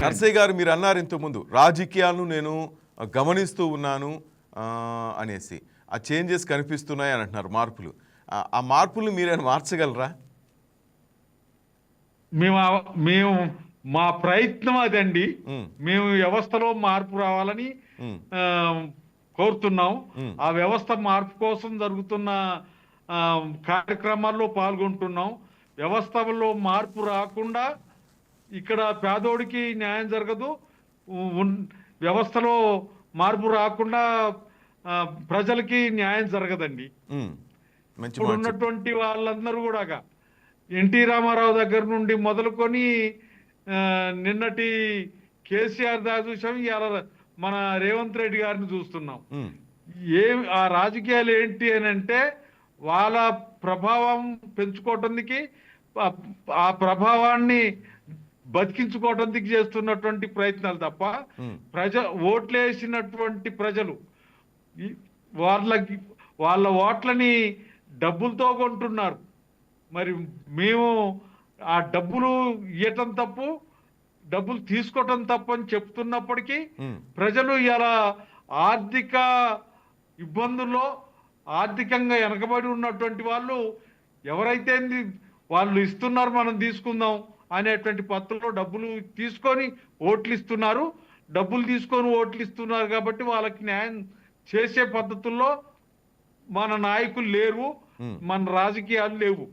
నర్సయ్య గారు మీరు అన్నారు ఇంతకుముందు రాజకీయాలను నేను గమనిస్తూ ఉన్నాను అనేసి ఆ చేంజెస్ కనిపిస్తున్నాయి అని అంటున్నారు, మార్పులు. ఆ మార్పులు మీరేమైనా మార్చగలరా? మేము మా ప్రయత్నం అదండి. మేము వ్యవస్థలో మార్పు రావాలని కోరుతున్నాం. ఆ వ్యవస్థ మార్పు కోసం జరుగుతున్న కార్యక్రమాల్లో పాల్గొంటున్నాం. వ్యవస్థలో మార్పు రాకుండా ఇక్కడ పేదోడికి న్యాయం జరగదు. వ్యవస్థలో మార్పు రాకుండా ప్రజలకి న్యాయం జరగదండి. ఇప్పుడు ఉన్నటువంటి వాళ్ళందరూ కూడా ఎన్టీ రామారావు దగ్గర నుండి మొదలుకొని నిన్నటి కేసీఆర్ దాకా చూసాం, ఇవాళ మన రేవంత్ రెడ్డి గారిని చూస్తున్నాం. ఆ రాజకీయాలు ఏంటి అని అంటే వాళ్ళ ప్రభావం పెంచుకోవటానికి, ఆ ప్రభావాన్ని బతికించుకోవటానికి చేస్తున్నటువంటి ప్రయత్నాలు తప్ప ఓట్లేసినటువంటి ప్రజలు వాళ్ళ ఓట్లని డబ్బులతో కొంటున్నారు. మరి మేము ఆ డబ్బులు ఇవ్వటం తప్పు, డబ్బులు తీసుకోవటం తప్పు అని చెప్తున్నప్పటికీ ప్రజలు ఇలా ఆర్థిక ఇబ్బందుల్లో, ఆర్థికంగా వెనకబడి ఉన్నటువంటి వాళ్ళు ఎవరైతే వాళ్ళు ఇస్తున్నారు మనం తీసుకుందాం అనేటువంటి పత్రంలో డబ్బులు తీసుకొని ఓట్లు ఇస్తున్నారు. డబ్బులు తీసుకొని ఓట్లు ఇస్తున్నారు కాబట్టి వాళ్ళకి న్యాయం చేసే పద్ధతుల్లో మన నాయకులు లేరు, మన రాజకీయాలు లేవు.